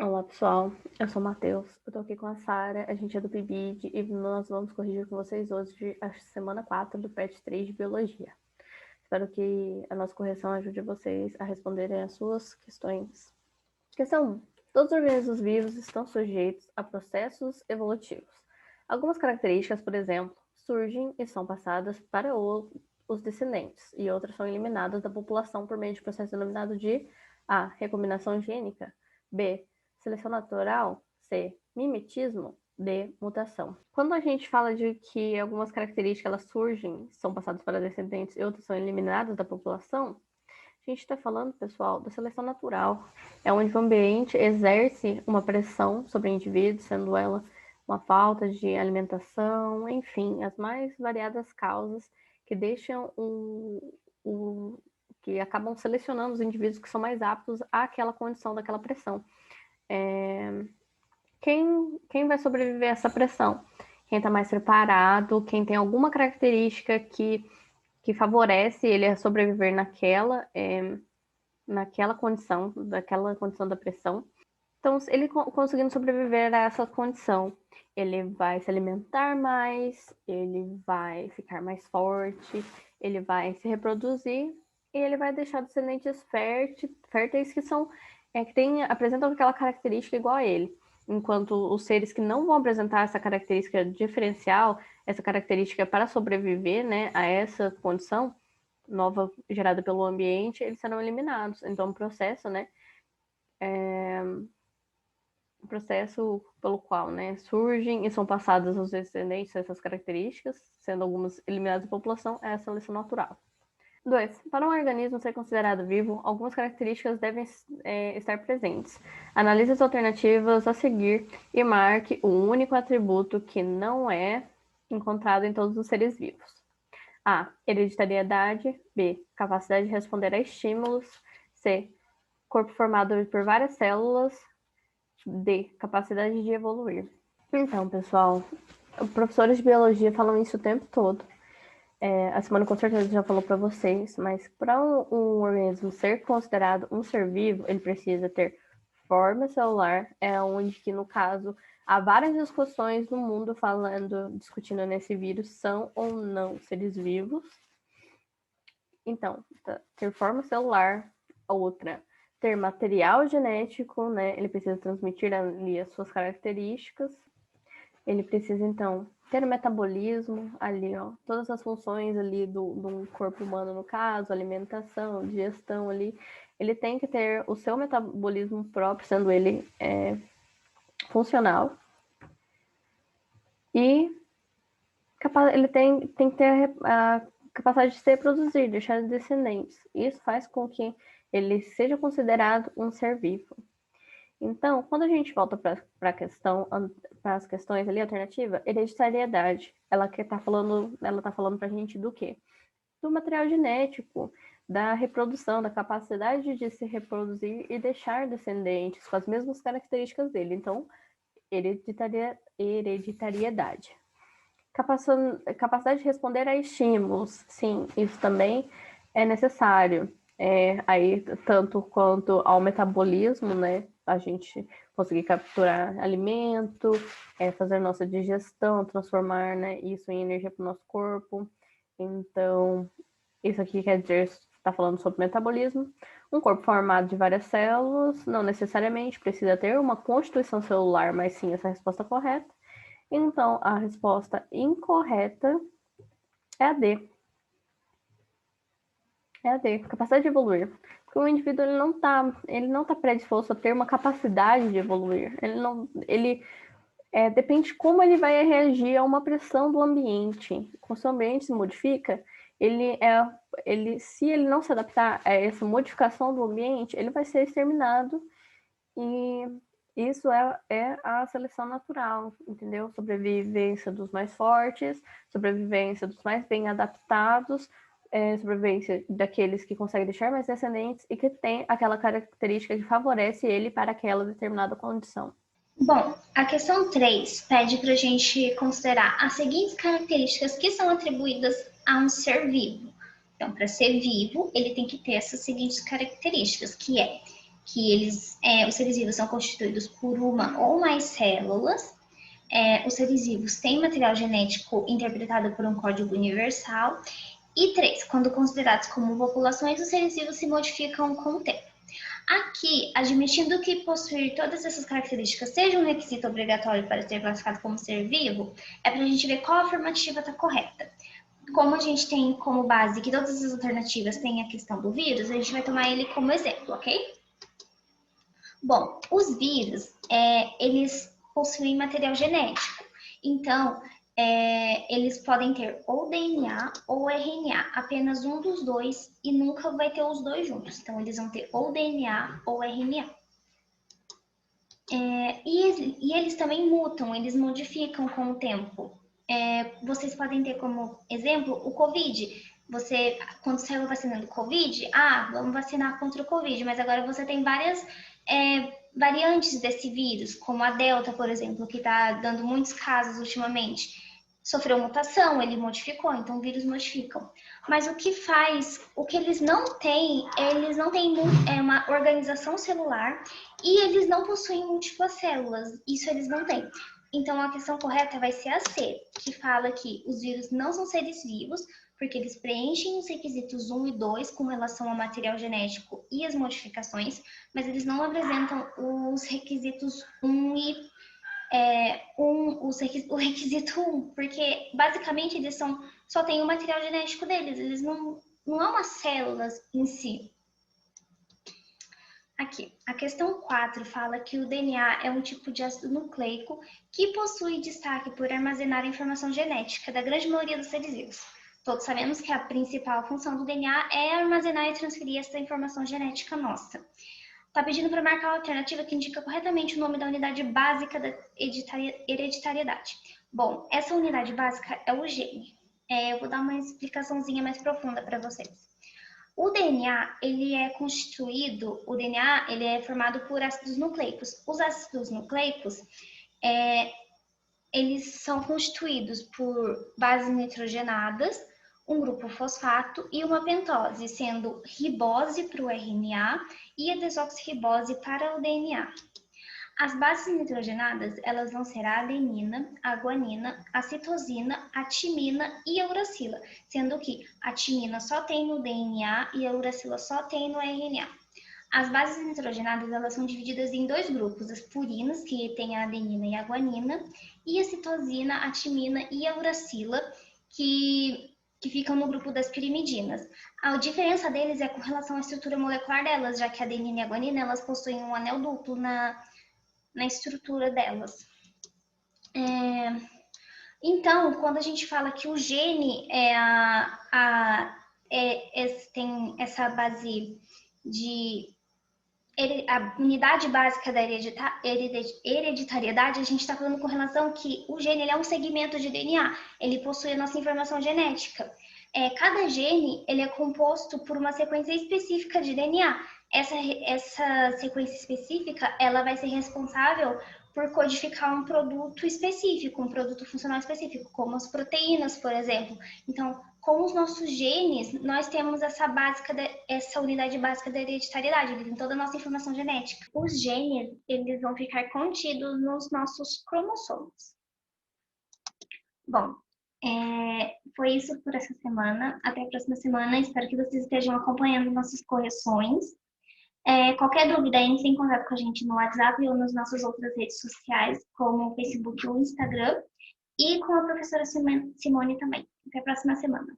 Olá pessoal, eu sou o Matheus, eu tô aqui com a Sara, a gente é do PIBID e nós vamos corrigir com vocês hoje a semana 4 do PET 3 de Biologia. Espero que a nossa correção ajude vocês a responderem as suas questões. Questão 1. Todos os organismos vivos estão sujeitos a processos evolutivos. Algumas características, por exemplo, surgem e são passadas para os descendentes, e outras são eliminadas da população por meio de processo denominado de A. Recombinação gênica, B. Seleção natural, C. Mimetismo, D. Mutação. Quando a gente fala de que algumas características elas surgem, são passadas para descendentes e outras são eliminadas da população, a gente está falando, pessoal, da seleção natural. É onde o ambiente exerce uma pressão sobre o indivíduo, sendo ela uma falta de alimentação, enfim, as mais variadas causas que deixam que acabam selecionando os indivíduos que são mais aptos àquela condição daquela pressão. Quem vai sobreviver a essa pressão? Quem está mais preparado, quem tem alguma característica que favorece ele a sobreviver naquela condição, daquela condição da pressão. Então, ele conseguindo sobreviver a essa condição, ele vai se alimentar mais, ele vai ficar mais forte, ele vai se reproduzir e ele vai deixar descendentes férteis que são apresentam aquela característica igual a ele. Enquanto os seres que não vão apresentar essa característica diferencial, essa característica para sobreviver, né, a essa condição nova gerada pelo ambiente, eles serão eliminados. Então, o processo, né, o processo pelo qual, né, surgem e são passadas aos descendentes essas características, sendo algumas eliminadas da população, é a seleção natural. 2. Para um organismo ser considerado vivo, algumas características devem estar presentes. Analise as alternativas a seguir e marque o único atributo que não é encontrado em todos os seres vivos. A. Hereditariedade. B. Capacidade de responder a estímulos. C. Corpo formado por várias células. D. Capacidade de evoluir. Então, pessoal, professores de biologia falam isso o tempo todo. A Simone com certeza já falou para vocês, mas para um organismo ser considerado um ser vivo, ele precisa ter forma celular, onde que, no caso, há várias discussões no mundo discutindo nesse vírus, são ou não seres vivos. Então, ter forma celular, outra, ter material genético, né? Ele precisa transmitir ali as suas características. Ele precisa, então, ter o metabolismo ali, ó, todas as funções ali do corpo humano, no caso, alimentação, digestão ali. Ele tem que ter o seu metabolismo próprio, sendo ele funcional. E ele tem que ter a capacidade de se reproduzir, deixar descendentes. Isso faz com que ele seja considerado um ser vivo. Então, quando a gente volta para as questões ali alternativa, hereditariedade, ela tá falando para a gente do quê? Do material genético, da reprodução, da capacidade de se reproduzir e deixar descendentes com as mesmas características dele. Então, hereditariedade. Capacidade de responder a estímulos, sim, isso também é necessário. Aí, tanto quanto ao metabolismo, né? A gente conseguir capturar alimento, fazer nossa digestão, transformar, né, isso em energia para o nosso corpo. Então, isso aqui quer dizer, está falando sobre metabolismo. Um corpo formado de várias células não necessariamente precisa ter uma constituição celular, mas sim essa resposta correta. Então, a resposta incorreta é a D. É a D, capacidade de evoluir. Porque o indivíduo ele não tá predisposto a ter uma capacidade de evoluir. Depende de como ele vai reagir a uma pressão do ambiente. Quando o seu ambiente se modifica, se ele não se adaptar a essa modificação do ambiente, ele vai ser exterminado. E isso é a seleção natural, entendeu? Sobrevivência dos mais fortes, sobrevivência dos mais bem adaptados, sobrevivência daqueles que conseguem deixar mais descendentes e que tem aquela característica que favorece ele para aquela determinada condição. Bom, a questão 3 pede para a gente considerar as seguintes características que são atribuídas a um ser vivo. Então, para ser vivo, ele tem que ter essas seguintes características, que é que os seres vivos são constituídos por uma ou mais células. Os seres vivos têm material genético interpretado por um código universal. E 3, quando considerados como populações, os seres vivos se modificam com o tempo. Aqui, admitindo que possuir todas essas características seja um requisito obrigatório para ser classificado como ser vivo, é para a gente ver qual afirmativa está correta. Como a gente tem como base que todas as alternativas têm a questão do vírus, a gente vai tomar ele como exemplo, ok? Bom, os vírus, eles possuem material genético. Então, eles podem ter ou DNA ou RNA, apenas um dos dois, e nunca vai ter os dois juntos. Então, eles vão ter ou DNA ou RNA. E eles também mutam, eles modificam com o tempo. Vocês podem ter como exemplo o Covid. Você, quando saiu vacinando Covid, vamos vacinar contra o Covid, mas agora você tem várias variantes desse vírus, como a Delta, por exemplo, que está dando muitos casos ultimamente. Sofreu mutação, ele modificou, então vírus modificam. Mas o que eles não têm uma organização celular e eles não possuem múltiplas células, isso eles não têm. Então a questão correta vai ser a C, que fala que os vírus não são seres vivos, porque eles preenchem os requisitos 1 e 2 com relação ao material genético e as modificações, mas eles não apresentam os requisitos 1 e o requisito 1, porque basicamente eles só têm o material genético deles, eles não há umas células em si. Aqui, a questão 4 fala que o DNA é um tipo de ácido nucleico que possui destaque por armazenar a informação genética da grande maioria dos seres vivos. Todos sabemos que a principal função do DNA é armazenar e transferir essa informação genética nossa. Está pedindo para marcar a alternativa que indica corretamente o nome da unidade básica da hereditariedade. Bom, essa unidade básica é o gene. Eu vou dar uma explicaçãozinha mais profunda para vocês. O DNA, ele é formado por ácidos nucleicos. Os ácidos nucleicos, eles são constituídos por bases nitrogenadas, um grupo fosfato e uma pentose, sendo ribose para o RNA e a desoxirribose para o DNA. As bases nitrogenadas, elas vão ser a adenina, a guanina, a citosina, a timina e a uracila, sendo que a timina só tem no DNA e a uracila só tem no RNA. As bases nitrogenadas, elas são divididas em dois grupos, as purinas, que tem a adenina e a guanina, e a citosina, a timina e a uracila, que ficam no grupo das pirimidinas. A diferença deles é com relação à estrutura molecular delas, já que a adenina e a guanina, elas possuem um anel duplo na estrutura delas. Então, quando a gente fala que o gene tem essa base a unidade básica da hereditariedade, a gente está falando com relação que o gene é um segmento de DNA, ele possui a nossa informação genética. Cada gene ele é composto por uma sequência específica de DNA. Essa sequência específica ela vai ser responsável por codificar um produto específico, um produto funcional específico, como as proteínas, por exemplo. Então, com os nossos genes, nós temos essa unidade básica da hereditariedade, ele tem toda a nossa informação genética. Os genes, eles vão ficar contidos nos nossos cromossomos. Bom, foi isso por essa semana. Até a próxima semana. Espero que vocês estejam acompanhando nossas correções. Qualquer dúvida, entre em contato com a gente no WhatsApp ou nas nossas outras redes sociais, como o Facebook ou o Instagram, e com a professora Simone também. Até a próxima semana.